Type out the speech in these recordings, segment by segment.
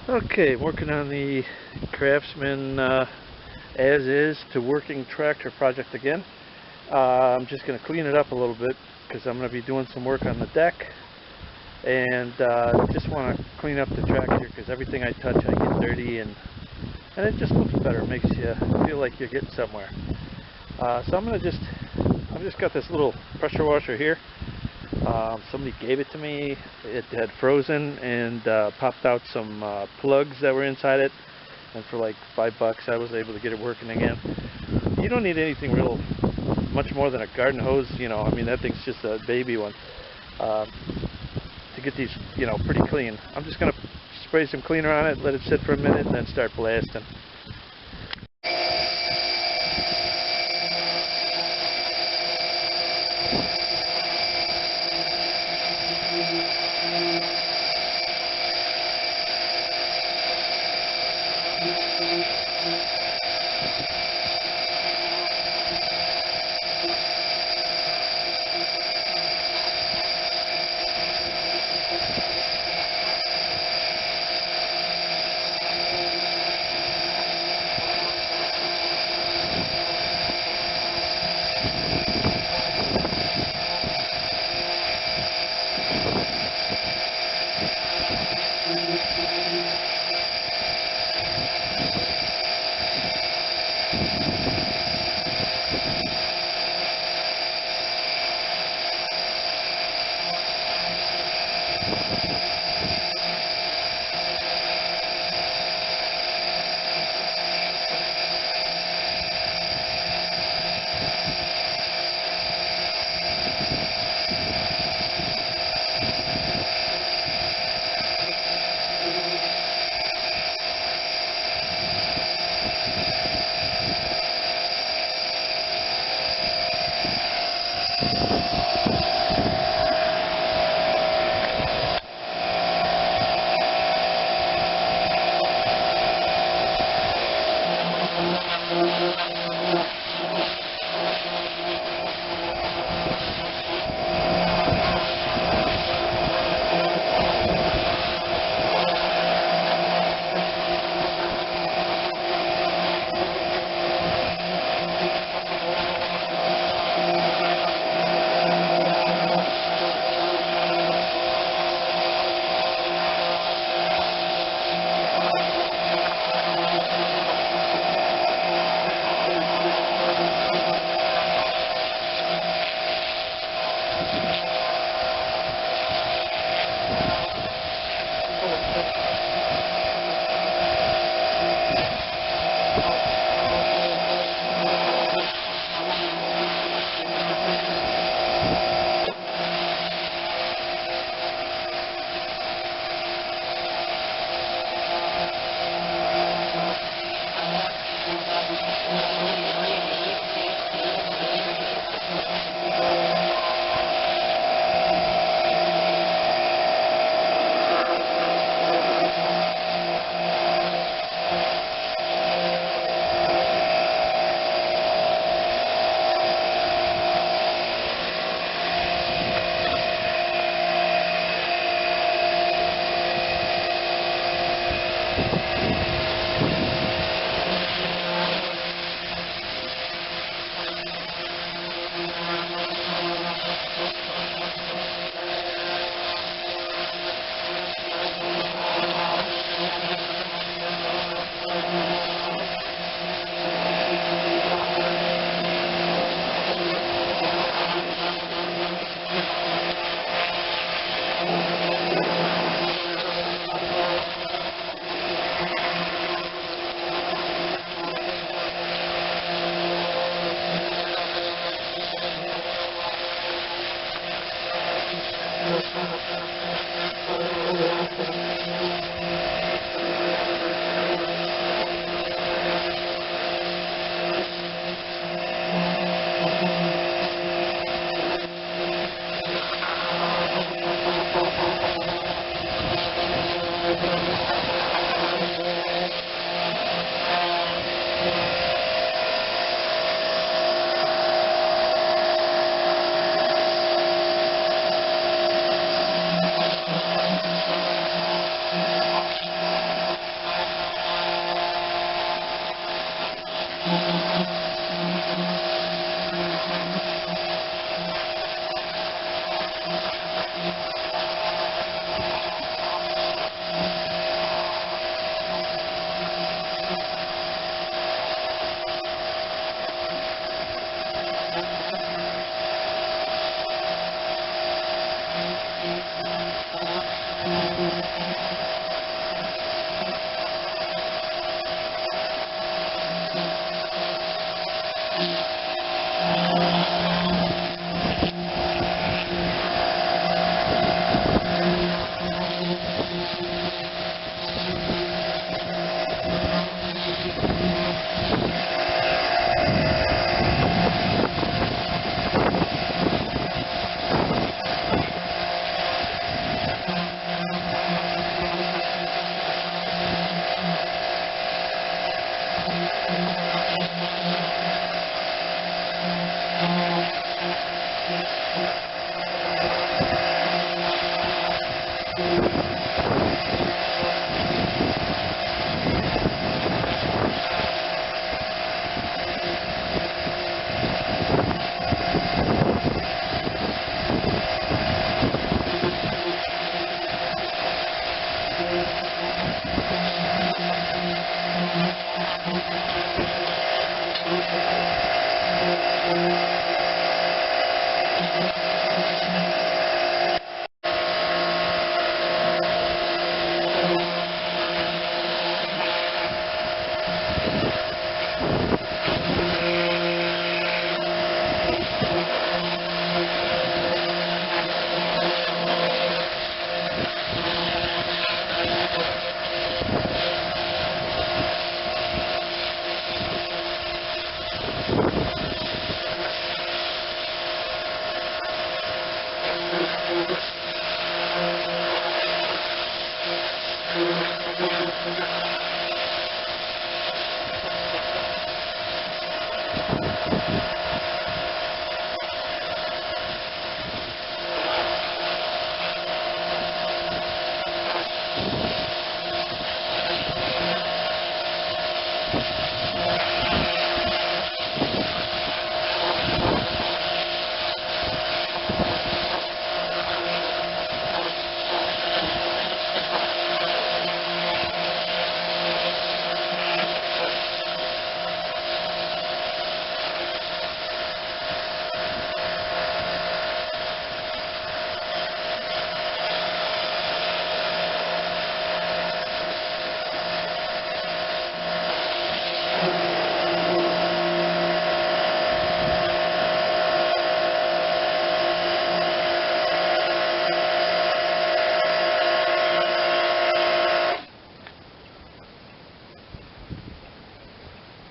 Okay, working on the Craftsman as is to working tractor project again. I'm just going to clean it up a little bit because I'm going to be doing some work on the deck, and just want to clean up the tractor because everything I touch I get dirty, and it just looks better. It makes you feel like you're getting somewhere. So I've just got this little pressure washer here. Somebody gave it to me. It had frozen and popped out some plugs that were inside it, and for like $5 I was able to get it working again. You don't need anything real much more than a garden hose, you know. I mean, that thing's just a baby one, to get these, you know, pretty clean. I'm just gonna spray some cleaner on it, let it sit for a minute, and then start blasting.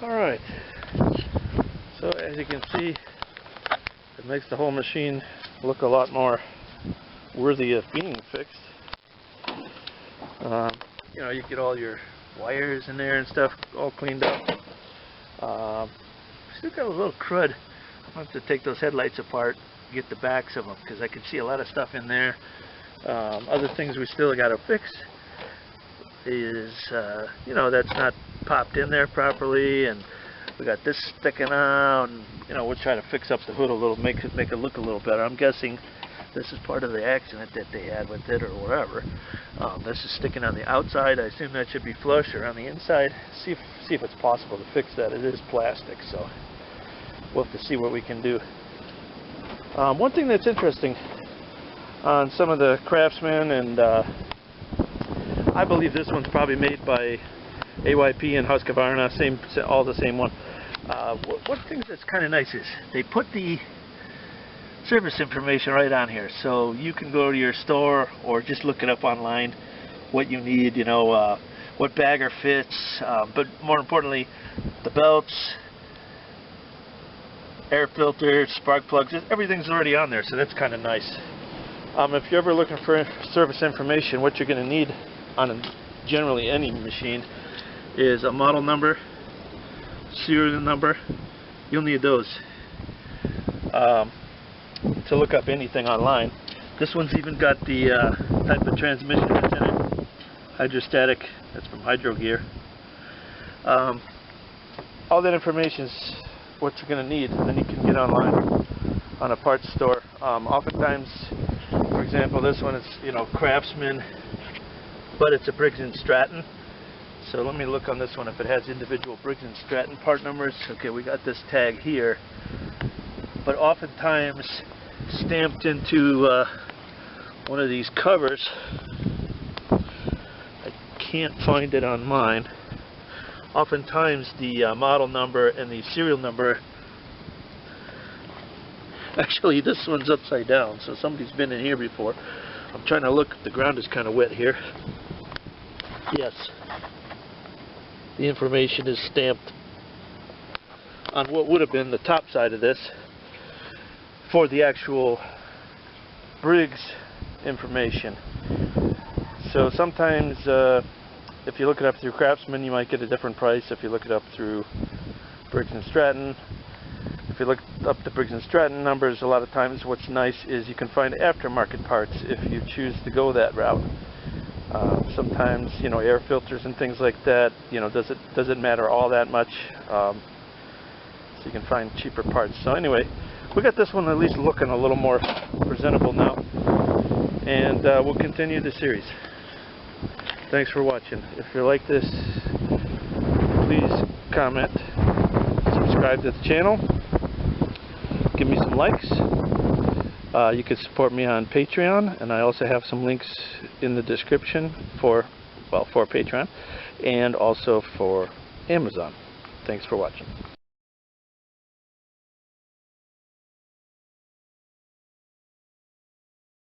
Alright, so as you can see, it makes the whole machine look a lot more worthy of being fixed. You know, you get all your wires in there and stuff all cleaned up. Still got a little crud. I'll have to take those headlights apart, get the backs of them, because I can see a lot of stuff in there. Other things we still got to fix is, you know, that's not popped in there properly, and we got this sticking out, and you know, we'll try to fix up the hood a little, make it look a little better. I'm guessing this is part of the accident that they had with it or whatever. This is sticking on the outside. I assume that should be flush, or on the inside. See if it's possible to fix that. It is plastic, so we'll have to see what we can do. One thing that's interesting on some of the Craftsman, and I believe this one's probably made by AYP and Husqvarna, all the same one. One thing that's kind of nice is they put the service information right on here, so you can go to your store or just look it up online, what you need, you know, what bagger fits, but more importantly, the belts, air filters, spark plugs, everything's already on there, so that's kind of nice. If you're ever looking for service information, what you're going to need on generally any machine is a model number, serial number. You'll need those to look up anything online. This one's even got the type of transmission that's in it. Hydrostatic, that's from Hydro Gear. All that information is what you're going to need, and then you can get online on a parts store. Oftentimes, for example, this one is, you know, Craftsman, but it's a Briggs & Stratton. So let me look on this one if it has individual Briggs & Stratton part numbers. Okay, we got this tag here, but oftentimes stamped into one of these covers. I can't find it on mine. Oftentimes the model number and the serial number, actually this one's upside down, so somebody's been in here before. I'm trying to look, the ground is kind of wet here. Yes, the information is stamped on what would have been the top side of this for the actual Briggs information. So sometimes if you look it up through Craftsman, you might get a different price. If you look it up through Briggs & Stratton, if you look up the Briggs & Stratton numbers, a lot of times what's nice is you can find aftermarket parts if you choose to go that route. Sometimes, you know, air filters and things like that, you know, doesn't matter all that much. So you can find cheaper parts. So anyway, we got this one at least looking a little more presentable now, and we'll continue the series. Thanks for watching. If you like this, please comment, subscribe to the channel, give me some likes. You can support me on Patreon, and I also have some links in the description for Patreon and also for Amazon. Thanks for watching.